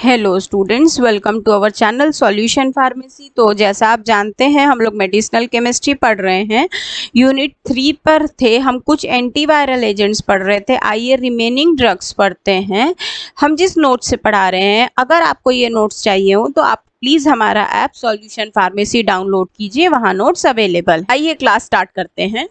Hello students, welcome to our channel solution pharmacy. तो जैसा आप जानते हैं हम लोग मेडिसिनल केमिस्ट्री पढ़ रहे हैं। यूनिट 3 पर थे हम, कुछ एंटीवायरल एजेंट्स पढ़ रहे थे। आइए रिमेनिंग ड्रग्स पढ़ते हैं। हम जिस नोट से पढ़ा रहे हैं, अगर आपको ये नोट्स चाहिए हो तो आप प्लीज़ हमारा ऐप सॉल्यूशन फार्मेसी डाउनलोड कीजिए, वहाँ नोट्स अवेलेबल। आइए क्लास स्टार्ट करते हैं।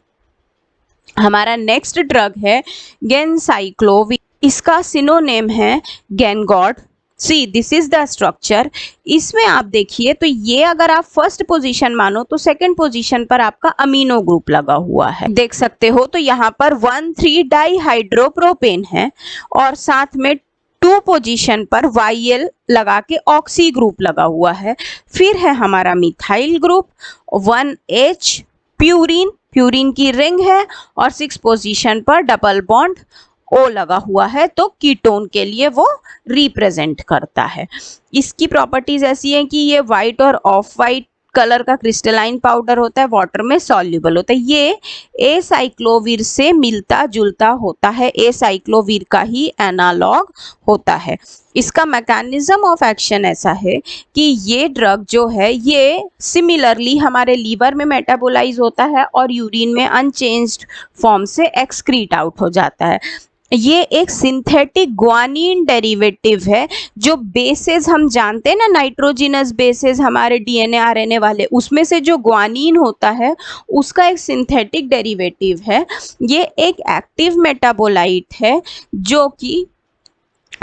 हमारा नेक्स्ट ड्रग है गेनसाइक्लोविर। इसका सिनोनेम है गेनगॉड। See this is the structure. इसमें आप देखिए तो ये अगर आप फर्स्ट पोजीशन मानो तो सेकंड पोजीशन पर आपका अमीनो ग्रुप लगा हुआ है, देख सकते हो। तो यहाँ पर 1,3 डाईहाइड्रोप्रोपेन है और साथ में 2 पोजीशन पर YL लगा के ऑक्सी ग्रुप लगा हुआ है। फिर है हमारा methyl group, 1H purine, purine की रिंग है और 6 पोजीशन पर डबल बॉन्ड O लगा हुआ है, तो कीटोन के लिए वो रिप्रेजेंट करता है। इसकी प्रॉपर्टीज ऐसी हैं कि ये वाइट और ऑफ वाइट कलर का क्रिस्टलाइन पाउडर होता है, वाटर में सॉल्युबल होता है। ये एसाइक्लोविर से मिलता जुलता होता है, एसाइक्लोविर का ही एनालॉग होता है। इसका मैकेनिज्म ऑफ एक्शन ऐसा है कि ये ड्रग जो है ये सिमिलरली हमारे लीवर में मेटाबोलाइज होता है और यूरिन में अनचेंज्ड फॉर्म से एक्सक्रीट आउट हो जाता है। ये एक सिंथेटिक ग्वानिन डेरिवेटिव है। जो बेसेस हम जानते हैं ना, नाइट्रोजिनस बेसेस हमारे डीएनए आरएनए वाले, उसमें से जो ग्वानिन होता है उसका एक सिंथेटिक डेरिवेटिव है। ये एक एक्टिव मेटाबोलाइट है जो कि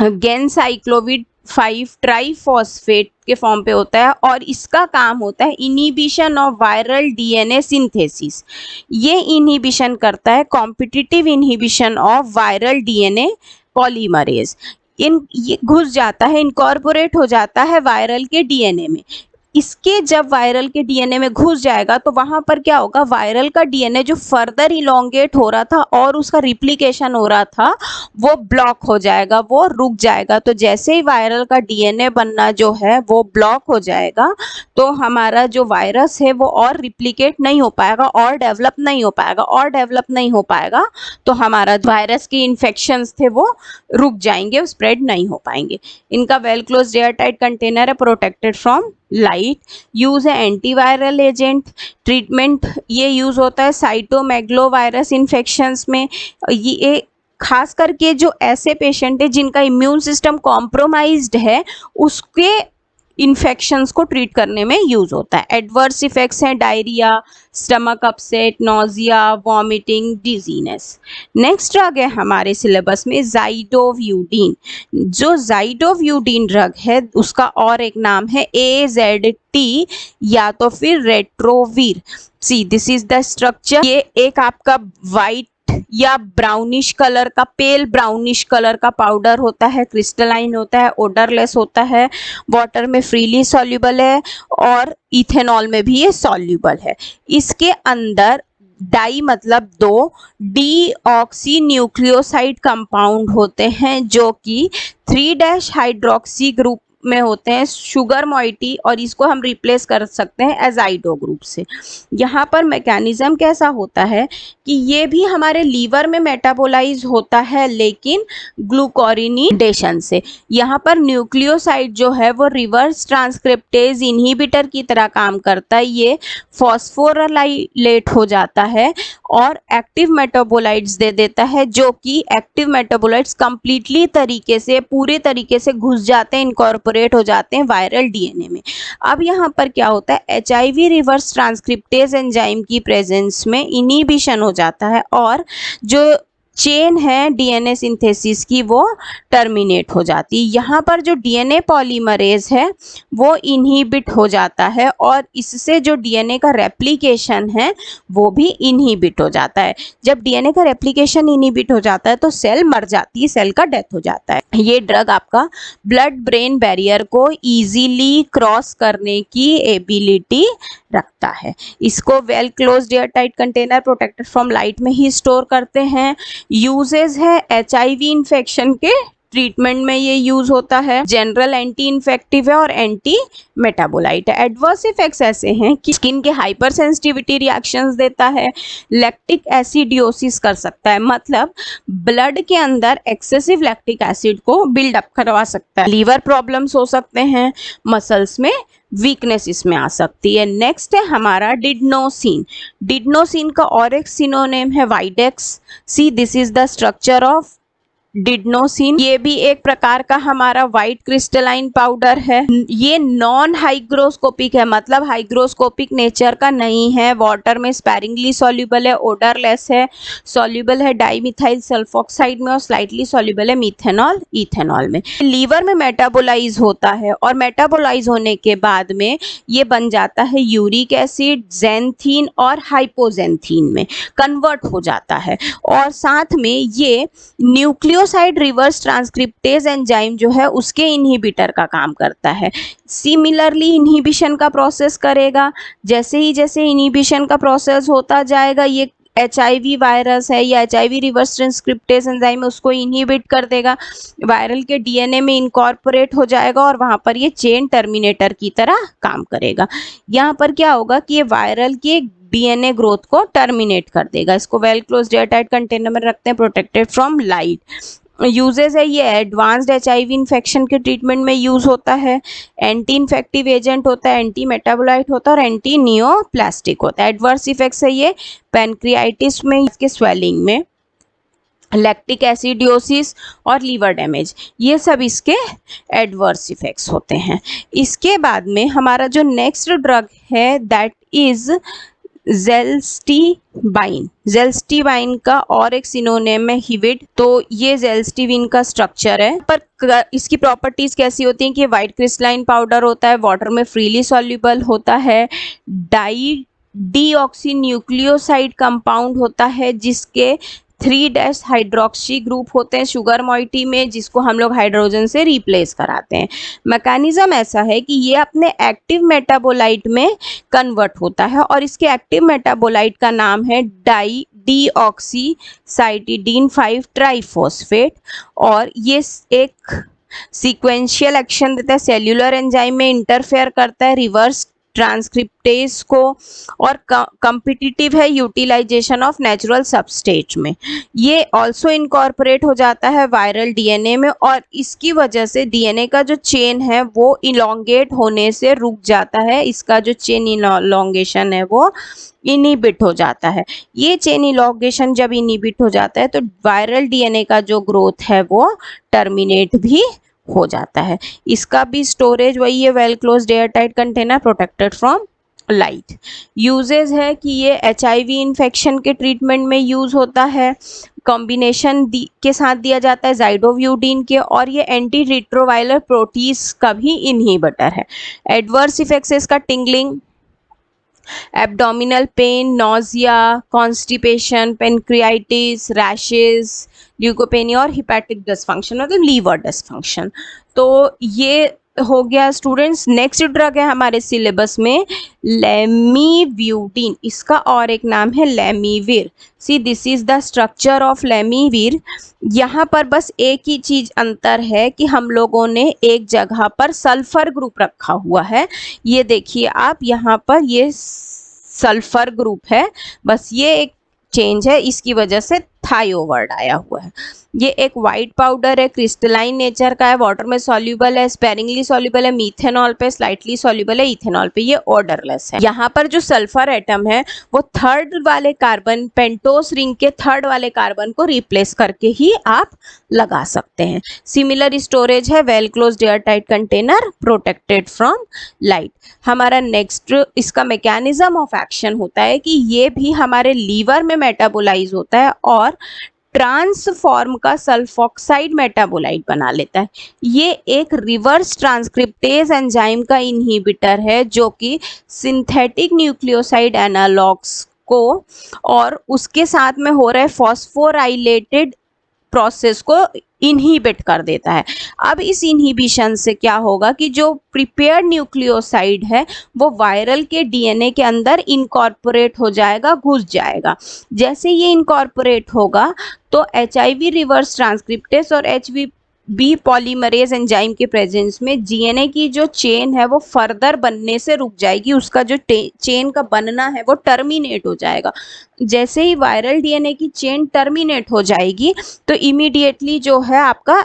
गेनसाइक्लोविर 5 ट्राइफॉस्फेट के फॉर्म पे होता है और इसका काम होता है inhibition of viral DNA synthesis. ये इनहिबिशन करता है competitive inhibition of viral DNA polymerase. ये घुस जाता है, इनकॉर्पोरेट हो जाता है वायरल के डीएनए में। इसके जब वायरल के डीएनए में घुस जाएगा तो वहां पर क्या होगा, वायरल का डीएनए जो फर्दर इलोंगेट हो रहा था और उसका रिप्लिकेशन हो रहा था वो ब्लॉक हो जाएगा, वो रुक जाएगा। तो जैसे ही वायरल का डीएनए बनना जो है वो ब्लॉक हो जाएगा तो हमारा जो वायरस है वो और रिप्लिकेट नहीं हो पाएगा और डेवलप नहीं हो पाएगा, और डेवलप नहीं हो पाएगा तो हमारा वायरस के इन्फेक्शंस थे वो रुक जाएंगे, स्प्रेड नहीं हो पाएंगे। इनका well close air tight container है, प्रोटेक्टेड फ्रॉम लाइट। यूज है एंटीवायरल एजेंट। ट्रीटमेंट ये यूज होता है साइटोमेगलोवायरस इन्फेक्शंस में। ये खास करके जो ऐसे पेशेंट है जिनका इम्यून सिस्टम कॉम्प्रोमाइज्ड है उसके इन्फेक्शंस को ट्रीट करने में यूज होता है। एडवर्स इफेक्ट्स हैं diarrhoea, stomach upset, nausea, vomiting, dizziness. Next drug है हमारे सिलेबस में ज़ाइडोव्यूडिन। जो ज़ाइडोव्यूडिन ड्रग है उसका और एक नाम है AZT या तो फिर Retrovir. See this is the structure. ये एक आपका वाइट या ब्राउनिश कलर का, पेल ब्राउनिश कलर का पाउडर होता है, क्रिस्टलाइन होता है, ओडरलेस होता है, वाटर में फ्रीली सॉल्युबल है और इथेनॉल में भी ये सॉल्युबल है। इसके अंदर डाई मतलब 2 डीऑक्सी न्यूक्लियोसाइड कंपाउंड होते हैं जो कि 3' हाइड्रोक्सी ग्रुप में होते हैं, शुगर मॉइटी, और इसको हम रिप्लेस कर सकते हैं एजाइडो ग्रुप से। यहाँ पर मैकेनिज्म कैसा होता है कि ये भी हमारे लीवर में मेटाबोलाइज होता है लेकिन ग्लूकोरिनेडेशन से। यहाँ पर न्यूक्लियोसाइड जो है वो रिवर्स ट्रांसक्रिप्टेज इनहिबिटर की तरह काम करता है। ये फॉस्फोराइलेट हो जाता है और एक्टिव मेटाबोलाइट्स दे देता है, जो कि एक्टिव मेटाबोलाइट्स कंप्लीटली तरीके से, पूरे तरीके से घुस जाते हैं, इनकॉर्पोरेट हो जाते हैं वायरल डीएनए में। अब यहाँ पर क्या होता है, HIV रिवर्स ट्रांसक्रिप्टेज एंजाइम की प्रेजेंस में इनहिबिशन हो जाता है और जो चेन है डीएनए सिंथेसिस की वो टर्मिनेट हो जाती है। यहाँ पर जो डीएनए पॉलीमरेज है वो इनहिबिट हो जाता है और इससे जो डीएनए का रेप्लिकेशन है वो भी इनहिबिट हो जाता है। जब डीएनए का रेप्लिकेशन इनहिबिट हो जाता है तो सेल मर जाती है, सेल का डेथ हो जाता है। ये ड्रग आपका ब्लड ब्रेन बैरियर को इजीली क्रॉस करने की एबिलिटी रखता है। इसको well closed air tight container, protected from light में ही स्टोर करते हैं। यूजेस है HIV इन्फेक्शन के ट्रीटमेंट में ये यूज होता है। जनरल एंटी इन्फेक्टिव है और एंटी मेटाबोलाइट है। एडवर्स इफेक्ट्स ऐसे हैं कि स्किन के हाइपर सेंसिटिविटी रिएक्शंस देता है, लैक्टिक एसिडियोसिस कर सकता है, मतलब ब्लड के अंदर एक्सेसिव लैक्टिक एसिड को बिल्डअप करवा सकता है, लीवर प्रॉब्लम्स हो सकते हैं, मसल्स में वीकनेस इसमें आ सकती है। नेक्स्ट है हमारा डिडनोसिन। डिडनोसिन का और एक सिनोनिम है Videx. See this is the structure of didanosine. ये भी एक प्रकार का हमारा व्हाइट क्रिस्टलाइन पाउडर है। ये नॉन हाइग्रोस्कोपिक है, मतलब हाइग्रोस्कोपिक नेचर का नहीं है, वाटर में स्पैरिंगली सॉल्युबल है, ओडरलेस है, सॉल्युबल है डाइमिथाइल सल्फोक्साइड में और स्लाइटली सॉल्युबल है मिथेनॉल इथेनॉल में। लीवर में मेटाबोलाइज होता है और मेटाबोलाइज होने के बाद में ये बन जाता है यूरिक एसिड, ज़ैंथीन और हाइपोजेंथीन में कन्वर्ट हो जाता है। और साथ में ये न्यूक्लियोसाइड रिवर्स ट्रांसक्रिप्टेज एंजाइम जो है उसके इनहिबिटर का काम करता है। सिमिलरली इनहिबिशन का प्रोसेस करेगा। जैसे इनहिबिशन का प्रोसेस होता जाएगा, ये HIV वायरस है या HIV रिवर्स ट्रांसक्रिप्टेज एंजाइम उसको इनहिबिट कर देगा, वायरल के DNA में इनकॉर्पोरेट हो जाएगा और वहाँ पर ये चेन टर्मिनेटर की तरह काम करेगा। यहाँ पर क्या होगा कि ये वायरल की DNA ग्रोथ को टर्मिनेट कर देगा। इसको वेल क्लोज्ड एयरटाइट कंटेनर में रखते हैं, प्रोटेक्टेड फ्रॉम लाइट। यूजेस है, ये एडवांस्ड HIV इन्फेक्शन के ट्रीटमेंट में यूज होता है, एंटी इन्फेक्टिव एजेंट होता है, एंटी मेटाबोलाइट होता है और एंटी नियोप्लास्टिक होता है। एडवर्स इफेक्ट्स है ये पैनक्रियाइटिस में, इसके स्वेलिंग में, लैक्टिक एसिडियोसिस और लीवर डैमेज, ये सब इसके एडवर्स इफेक्ट्स होते हैं। इसके बाद में हमारा जो नेक्स्ट ड्रग है दैट इज ज़ेल्स्टिबाइन। ज़ेल्स्टिबाइन का और एक सिनोनिम है हिविड। तो ये ज़ेल्स्टिबिन का स्ट्रक्चर है, पर इसकी प्रॉपर्टीज कैसी होती हैं कि वाइट क्रिस्टलाइन पाउडर होता है, वाटर में फ्रीली सॉल्युबल होता है, डीऑक्सी न्यूक्लियोसाइड कंपाउंड होता है जिसके 3' हाइड्रोक्सी ग्रुप होते हैं शुगर मॉइटी में, जिसको हम लोग हाइड्रोजन से रिप्लेस कराते हैं। मैकेनिज्म ऐसा है कि ये अपने एक्टिव मेटाबोलाइट में कन्वर्ट होता है और इसके एक्टिव मेटाबोलाइट का नाम है डीऑक्सीसाइटिडीन 5 ट्राइफॉस्फेट और ये एक सीक्वेंशियल एक्शन देता है, सेल्यूलर एंजाइम में इंटरफेयर करता है, रिवर्स ट्रांसक्रिप्टेज को, और कम्पिटिटिव है यूटिलाइजेशन ऑफ नेचुरल सबस्ट्रेट में। ये ऑल्सो इनकॉर्पोरेट हो जाता है वायरल DNA में और इसकी वजह से DNA का जो चेन है वो इलोंगेट होने से रुक जाता है, इसका जो चेन इलोंगेशन है वो इनहिबिट हो जाता है। ये चेन इलोंगेशन जब इनहिबिट हो जाता है तो वायरल DNA का जो ग्रोथ है वो टर्मिनेट भी हो जाता है। इसका भी स्टोरेज वही है, well closed air tight container, protected from light. Uses है कि ये HIV इन्फेक्शन के ट्रीटमेंट में यूज होता है, कॉम्बिनेशन के साथ दिया जाता है जाइडोव्यूडिन के, और ये एंटी रिट्रोवायरल प्रोटीज का भी इनहिबिटर है। एडवर्स इफेक्ट्स इसका tingling, abdominal pain, nausea, constipation, pancreatitis, rashes, leukopenia और हिपैटिक डिसफंक्शन मतलब लीवर डिसफंक्शन। तो ये हो गया स्टूडेंट्स। नेक्स्ट ड्रग है हमारे सिलेबस में लेमिव्यूडिन, इसका और एक नाम है Lamivir. See this is the structure of Lamivir. यहाँ पर बस एक ही चीज अंतर है कि हम लोगों ने एक जगह पर सल्फर ग्रुप रखा हुआ है, ये देखिए आप यहाँ पर ये सल्फर ग्रुप है, बस ये एक चेंज है, इसकी वजह से थायो वर्ड आया हुआ है। ये एक वाइट पाउडर है, क्रिस्टलाइन नेचर का है, वाटर में सॉल्युबल है, स्पेरिंगली सॉल्युबल है मिथेनॉल पे, स्लाइटली सॉल्युबल है इथेनॉल पे, ये ऑर्डरलेस है। यहाँ पर जो सल्फर एटम है वो थर्ड वाले कार्बन, पेंटोस रिंग के थर्ड वाले कार्बन को रिप्लेस करके ही आप लगा सकते हैं। सिमिलर स्टोरेज है, well closed air tight container, protected from light. हमारा नेक्स्ट इसका मैकेनिज्म ऑफ एक्शन होता है कि ये भी हमारे लीवर में मेटाबोलाइज होता है और ट्रांसफॉर्म का सल्फोक्साइड मेटाबोलाइट बना लेता है। ये एक रिवर्स ट्रांसक्रिप्टेज एंजाइम का इनहिबिटर है जो कि सिंथेटिक न्यूक्लियोसाइड एनालॉग्स को और उसके साथ में हो रहे फॉस्फोराइलेटेड प्रोसेस को इनहिबिट कर देता है। अब इस इनहिबिशन से क्या होगा कि जो प्रिपेयर्ड न्यूक्लियोसाइड है वो वायरल के DNA के अंदर इनकॉर्पोरेट हो जाएगा, घुस जाएगा। जैसे ये इनकॉर्पोरेट होगा तो HIV रिवर्स ट्रांसक्रिप्टेज और बी पॉलीमरेज एंजाइम के प्रेजेंस में जीएनए की जो चेन है वो फर्दर बनने से रुक जाएगी, उसका जो चेन का बनना है वो टर्मिनेट हो जाएगा। जैसे ही वायरल डीएनए की चेन टर्मिनेट हो जाएगी तो इमीडिएटली जो है आपका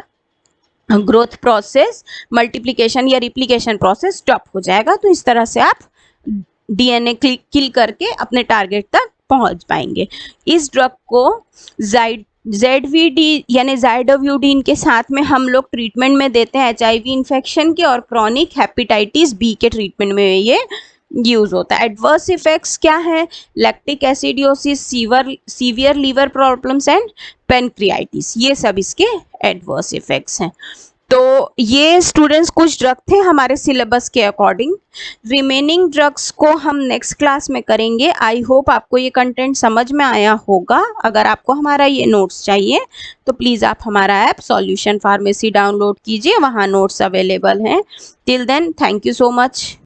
ग्रोथ प्रोसेस, मल्टीप्लिकेशन या रिप्लिकेशन प्रोसेस स्टॉप हो जाएगा। तो इस तरह से आप डीएनए किल करके अपने टारगेट तक पहुंच पाएंगे। इस ड्रग को ZVD यानी ज़ाइडोव्यूडिन के साथ में हम लोग ट्रीटमेंट में देते हैं HIV इन्फेक्शन के और क्रॉनिक हेपेटाइटिस बी के ट्रीटमेंट में ये यूज होता है। एडवर्स इफेक्ट्स क्या है? Lactic acidosis, severe liver problems and pancreatitis, ये सब इसके एडवर्स इफेक्ट्स हैं। तो ये स्टूडेंट्स कुछ ड्रग थे हमारे सिलेबस के अकॉर्डिंग। रिमेनिंग ड्रग्स को हम नेक्स्ट क्लास में करेंगे। आई होप आपको ये कंटेंट समझ में आया होगा। अगर आपको हमारा ये नोट्स चाहिए तो प्लीज़ आप हमारा ऐप सॉल्यूशन फार्मेसी डाउनलोड कीजिए, वहाँ नोट्स अवेलेबल हैं। Till then, thank you so much.